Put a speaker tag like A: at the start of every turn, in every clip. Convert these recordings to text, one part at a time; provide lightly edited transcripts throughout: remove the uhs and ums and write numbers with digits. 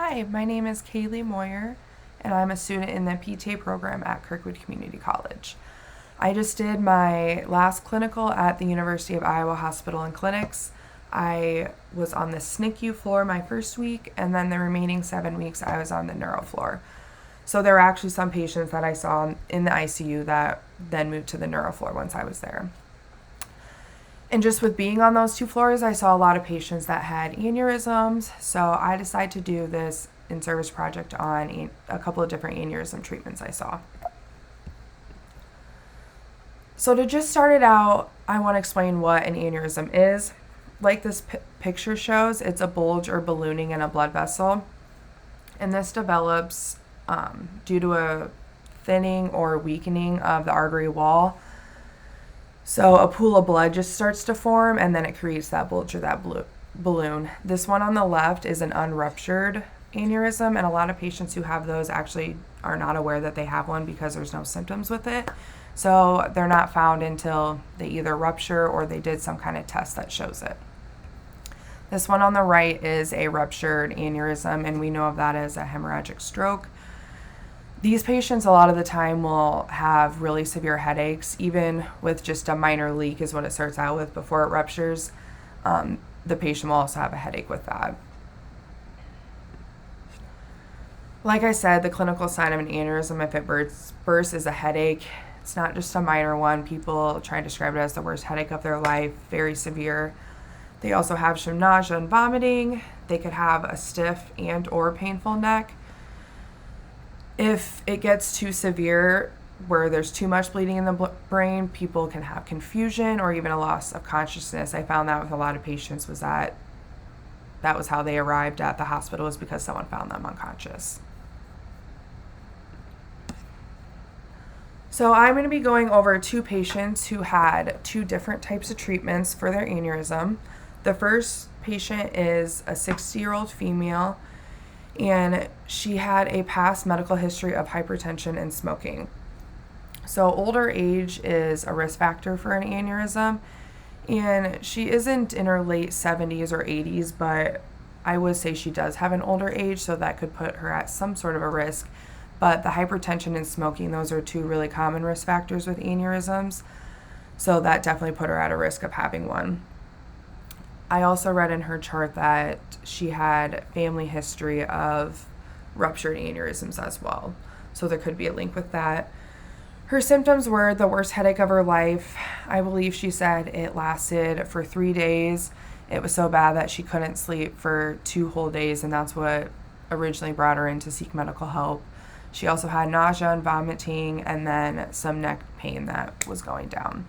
A: Hi, my name is K Moyer, and I'm a student in the PTA program at Kirkwood Community College. I just did my last clinical at the University of Iowa Hospital and Clinics. I was on the SNCU floor my first week, and then the remaining 7 weeks I was on the neuro floor. So there were actually some patients that I saw in the ICU that then moved to the neuro floor once I was there. And just with being on those two floors, I saw a lot of patients that had aneurysms. So I decided to do this in-service project on a couple of different aneurysm treatments I saw. So to just start it out, I want to explain what an aneurysm is. Like this picture shows, it's a bulge or ballooning in a blood vessel. And this develops due to a thinning or weakening of the artery wall. So a pool of blood just starts to form, and then it creates that bulge or that balloon. This one on the left is an unruptured aneurysm, and a lot of patients who have those actually are not aware that they have one because there's no symptoms with it. So they're not found until they either rupture or they did some kind of test that shows it. This one on the right is a ruptured aneurysm, and we know of that as a hemorrhagic stroke. These patients a lot of the time will have really severe headaches, even with just a minor leak is what it starts out with before it ruptures. The patient will also have a headache with that. Like I said, the clinical sign of an aneurysm, if it bursts, is a headache. It's not just a minor one. People try to describe it as the worst headache of their life, very severe. They also have some nausea and vomiting. They could have a stiff and or painful neck. If it gets too severe, where there's too much bleeding in the brain, people can have confusion or even a loss of consciousness. I found that with a lot of patients was that was how they arrived at the hospital, was because someone found them unconscious. So I'm going to be going over two patients who had two different types of treatments for their aneurysm. The first patient is a 60-year-old female, and she had a past medical history of hypertension and smoking. So older age is a risk factor for an aneurysm, and she isn't in her late 70s or 80s, but I would say she does have an older age, so that could put her at some sort of a risk. But the hypertension and smoking, those are two really common risk factors with aneurysms, so that definitely put her at a risk of having one. I also read in her chart that she had family history of ruptured aneurysms as well. So there could be a link with that. Her symptoms were the worst headache of her life. I believe she said it lasted for 3 days. It was so bad that she couldn't sleep for 2 whole days, and that's what originally brought her in to seek medical help. She also had nausea and vomiting, and then some neck pain that was going down.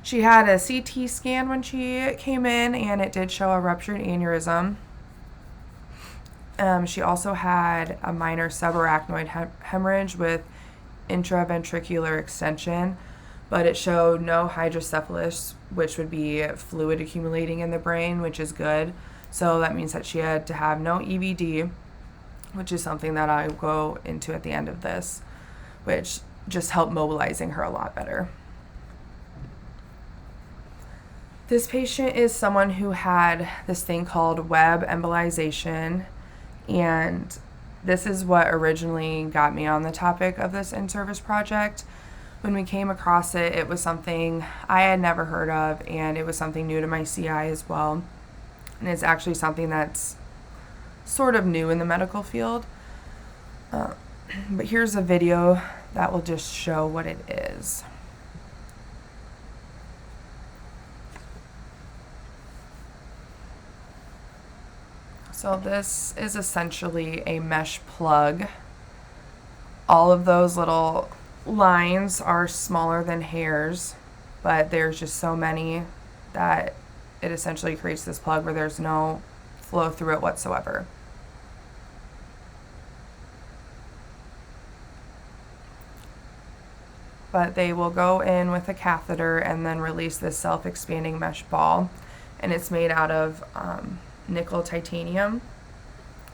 A: She had a CT scan when she came in, and it did show a ruptured aneurysm. She also had a minor subarachnoid hemorrhage with intraventricular extension, but it showed no hydrocephalus, which would be fluid accumulating in the brain, which is good. So that means that she had to have no EVD, which is something that I will go into at the end of this, which just helped mobilizing her a lot better. This patient is someone who had this thing called web embolization, and this is what originally got me on the topic of this in-service project. When we came across it, it was something I had never heard of, and it was something new to my CI as well. And it's actually something that's sort of new in the medical field. But here's a video that will just show what it is. So this is essentially a mesh plug. All of those little lines are smaller than hairs, but there's just so many that it essentially creates this plug where there's no flow through it whatsoever. But they will go in with a catheter and then release this self-expanding mesh ball, and it's made out of nickel titanium,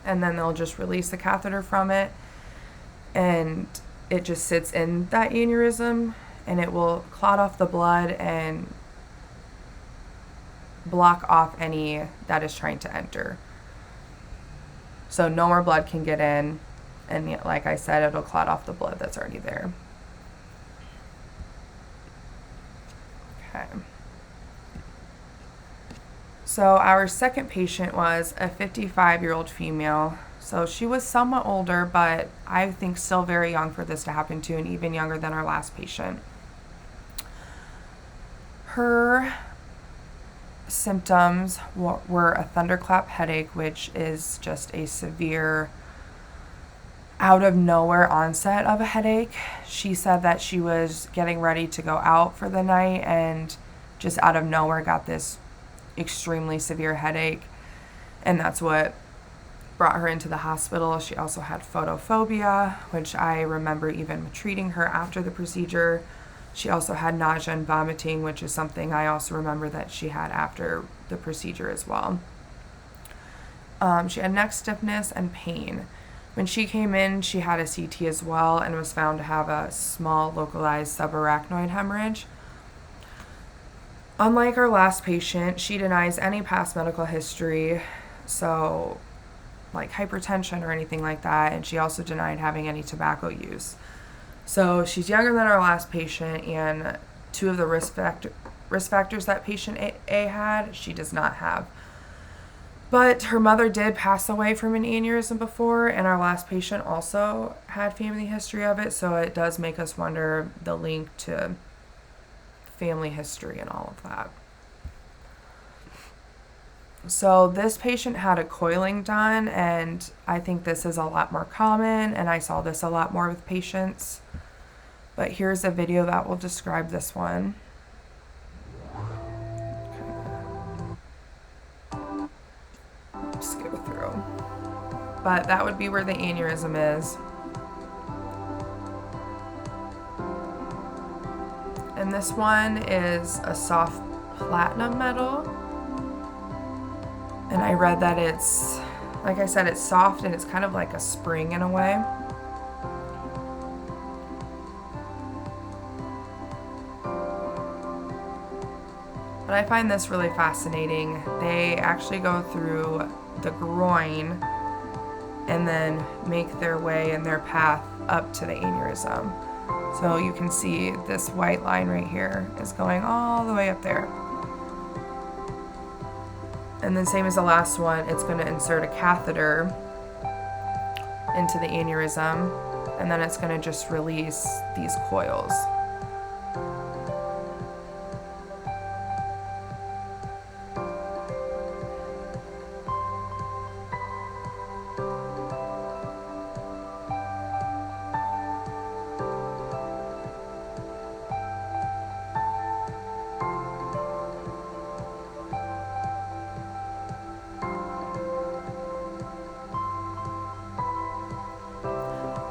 A: and then they'll just release the catheter from it, and it just sits in that aneurysm, and it will clot off the blood and block off any that is trying to enter. So no more blood can get in, and like I said, it'll clot off the blood that's already there. Okay. So our second patient was a 55-year-old female. So she was somewhat older, but I think still very young for this to happen to, and even younger than our last patient. Her symptoms were a thunderclap headache, which is just a severe, out of nowhere onset of a headache. She said that she was getting ready to go out for the night and just out of nowhere got this extremely severe headache, and that's what brought her into the hospital. She also had photophobia, which I remember even treating her after the procedure. She also had nausea and vomiting, which is something I also remember that she had after the procedure as well. She had neck stiffness and pain. When she came in, she had a CT as well and was found to have a small localized subarachnoid hemorrhage. Unlike our last patient, she denies any past medical history, so like hypertension or anything like that, and she also denied having any tobacco use. So she's younger than our last patient, and two of the risk factors that patient A had, she does not have. But her mother did pass away from an aneurysm before, and our last patient also had family history of it, so it does make us wonder the link to family history and all of that. So this patient had a coiling done, and I think this is a lot more common, and I saw this a lot more with patients. But here's a video that will describe this one. Just go through. But that would be where the aneurysm is. And this one is a soft platinum metal. And I read that it's, like I said, it's soft and it's kind of like a spring in a way. But I find this really fascinating. They actually go through the groin and then make their way in their path up to the aneurysm. So you can see this white line right here is going all the way up there. And then same as the last one, it's going to insert a catheter into the aneurysm, and then it's going to just release these coils.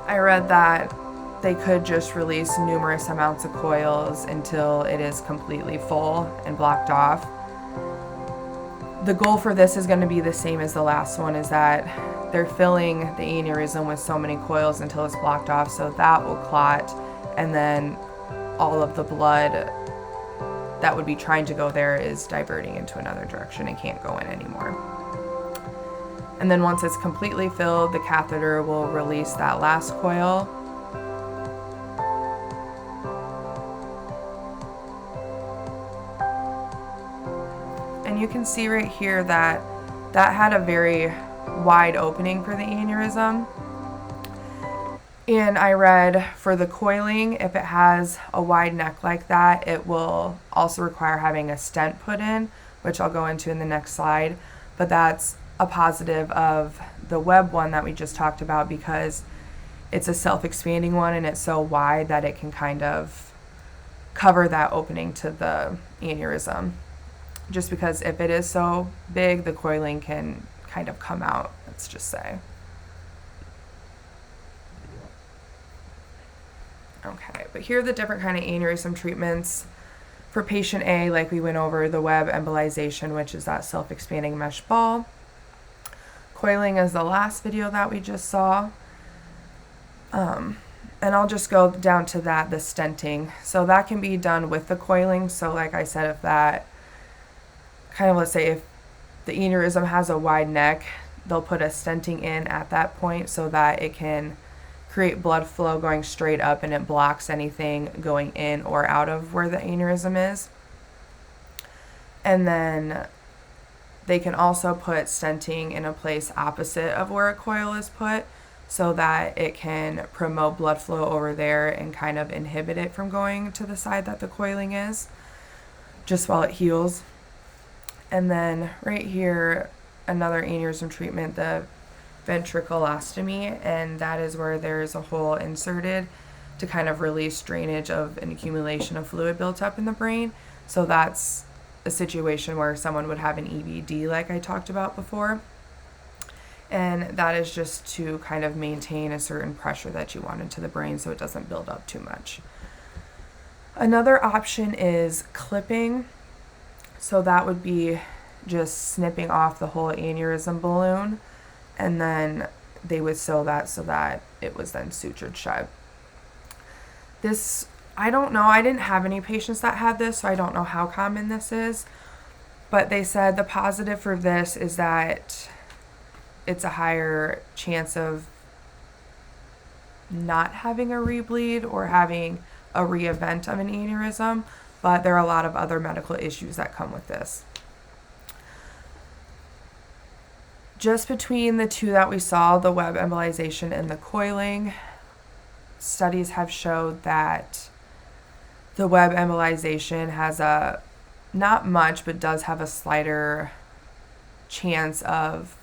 A: I read that they could just release numerous amounts of coils until it is completely full and blocked off. The goal for this is going to be the same as the last one, is that they're filling the aneurysm with so many coils until it's blocked off, so that will clot, and then all of the blood that would be trying to go there is diverting into another direction and can't go in anymore. And then once it's completely filled, the catheter will release that last coil. And you can see right here that that had a very wide opening for the aneurysm. And I read for the coiling, if it has a wide neck like that, it will also require having a stent put in, which I'll go into in the next slide. But that's a positive of the web one that we just talked about, because it's a self-expanding one and it's so wide that it can kind of cover that opening to the aneurysm. Just because if it is so big, the coiling can kind of come out, let's just say. Okay, but here are the different kind of aneurysm treatments. For patient A, like we went over, the web embolization, which is that self-expanding mesh ball. Coiling is the last video that we just saw. And I'll just go down to that, the stenting. So that can be done with the coiling. So like I said, if that kind of, let's say if the aneurysm has a wide neck, they'll put a stenting in at that point so that it can create blood flow going straight up and it blocks anything going in or out of where the aneurysm is. And then they can also put stenting in a place opposite of where a coil is put so that it can promote blood flow over there and kind of inhibit it from going to the side that the coiling is, just while it heals. And then right here, another aneurysm treatment, the ventriculostomy, and that is where there's a hole inserted to kind of release drainage of an accumulation of fluid built up in the brain. So that's a situation where someone would have an EBD like I talked about before. And that is just to kind of maintain a certain pressure that you want into the brain so it doesn't build up too much. Another option is clipping. So that would be just snipping off the whole aneurysm balloon, and then they would sew that so that it was then sutured shut. This, I don't know, I didn't have any patients that had this, so I don't know how common this is, but they said the positive for this is that it's a higher chance of not having a rebleed or having a re-event of an aneurysm, but there are a lot of other medical issues that come with this. Just between the two that we saw, the web embolization and the coiling, studies have showed that the web embolization has a, not much, but does have a slighter chance of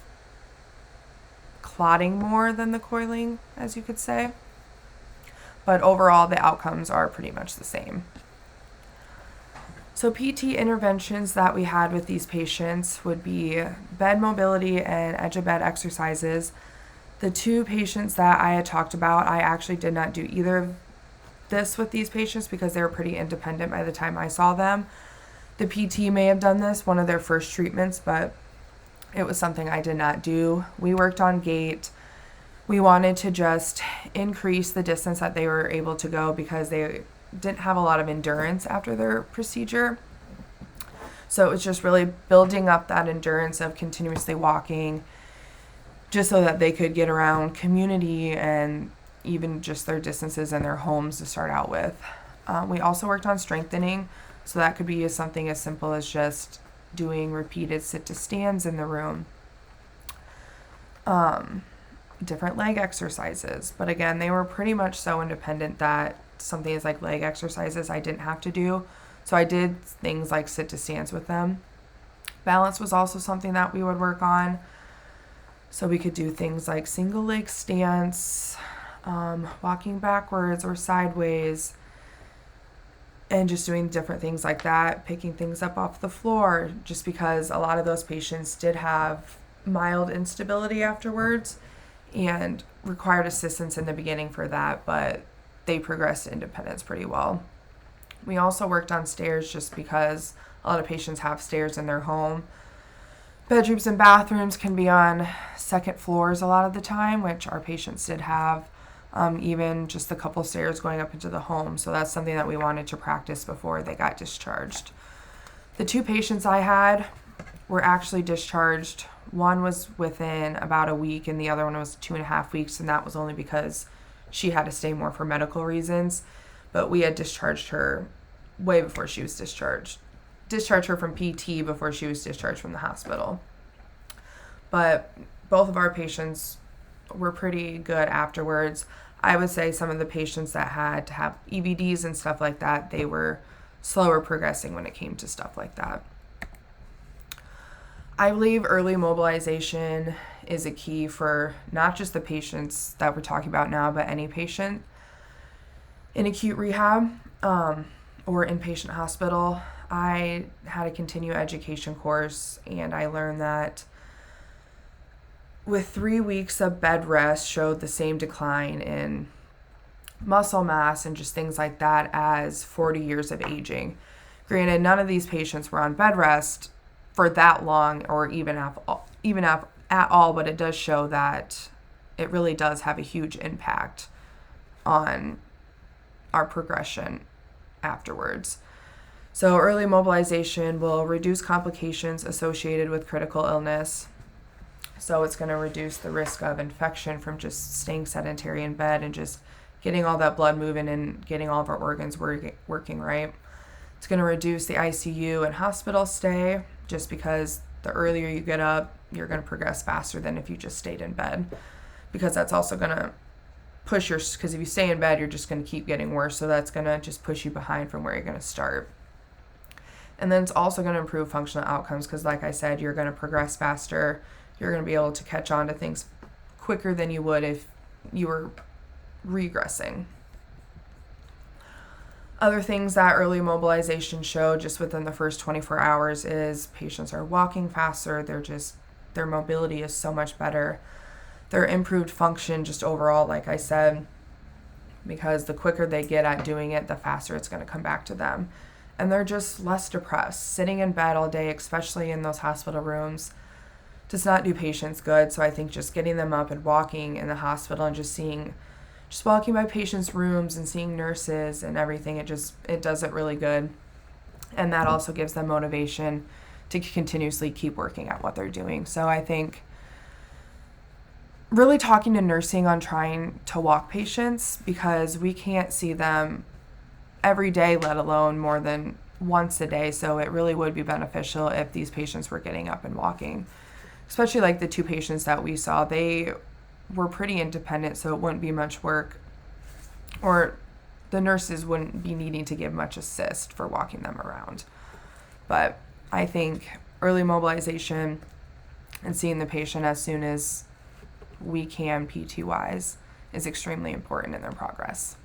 A: clotting more than the coiling, as you could say. But overall, the outcomes are pretty much the same. So PT interventions that we had with these patients would be bed mobility and edge of bed exercises. The two patients that I had talked about, I actually did not do either of this with these patients because they were pretty independent by the time I saw them. The PT may have done this, one of their first treatments, but it was something I did not do. We worked on gait. We wanted to just increase the distance that they were able to go because they didn't have a lot of endurance after their procedure. So it was just really building up that endurance of continuously walking just so that they could get around community and even just their distances in their homes to start out with. We also worked on strengthening, so that could be something as simple as just doing repeated sit to stands in the room. Different leg exercises, but again, they were pretty much so independent that something is like leg exercises I didn't have to do. So I did things like sit to stands with them. Balance was also something that we would work on. So we could do things like single leg stance, walking backwards or sideways, and just doing different things like that, picking things up off the floor, just because a lot of those patients did have mild instability afterwards and required assistance in the beginning for that, but they progressed to independence pretty well. We also worked on stairs just because a lot of patients have stairs in their home. Bedrooms and bathrooms can be on second floors a lot of the time, which our patients did have, even just a couple stairs going up into the home. So that's something that we wanted to practice before they got discharged. The two patients I had were actually discharged. One was within about a week and the other one was 2.5 weeks, and that was only because she had to stay more for medical reasons, but we had discharged her way before she was discharged. Discharged her from PT before she was discharged from the hospital. But both of our patients were pretty good afterwards. I would say some of the patients that had to have EBDs and stuff like that, they were slower progressing when it came to stuff like that. I believe early mobilization is a key for not just the patients that we're talking about now, but any patient in acute rehab or inpatient hospital. I had a continuing education course, and I learned that with 3 weeks of bed rest showed the same decline in muscle mass and just things like that as 40 years of aging. Granted, none of these patients were on bed rest for that long or even at all, but it does show that it really does have a huge impact on our progression afterwards. So early mobilization will reduce complications associated with critical illness. So it's going to reduce the risk of infection from just staying sedentary in bed and just getting all that blood moving and getting all of our organs working right. It's going to reduce the ICU and hospital stay, just because the earlier you get up, you're going to progress faster than if you just stayed in bed, because that's also going to push because if you stay in bed, you're just going to keep getting worse. So that's going to just push you behind from where you're going to start. And then it's also going to improve functional outcomes because, like I said, you're going to progress faster. You're going to be able to catch on to things quicker than you would if you were regressing. Other things that early mobilization show just within the first 24 hours is patients are walking faster. Their mobility is so much better. Their improved function just overall, like I said, because the quicker they get at doing it, the faster it's going to come back to them. And they're just less depressed. Sitting in bed all day, especially in those hospital rooms, does not do patients good. So I think just getting them up and walking in the hospital and just walking by patients' rooms and seeing nurses and everything, it does it really good. And that also gives them motivation to continuously keep working at what they're doing. So I think really talking to nursing on trying to walk patients, because we can't see them every day, let alone more than once a day. So it really would be beneficial if these patients were getting up and walking, especially like the 2 patients that we saw. They were pretty independent, so it wouldn't be much work, or the nurses wouldn't be needing to give much assist for walking them around. But I think early mobilization and seeing the patient as soon as we can PT-wise is extremely important in their progress.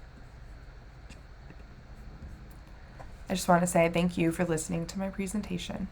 A: I just want to say thank you for listening to my presentation.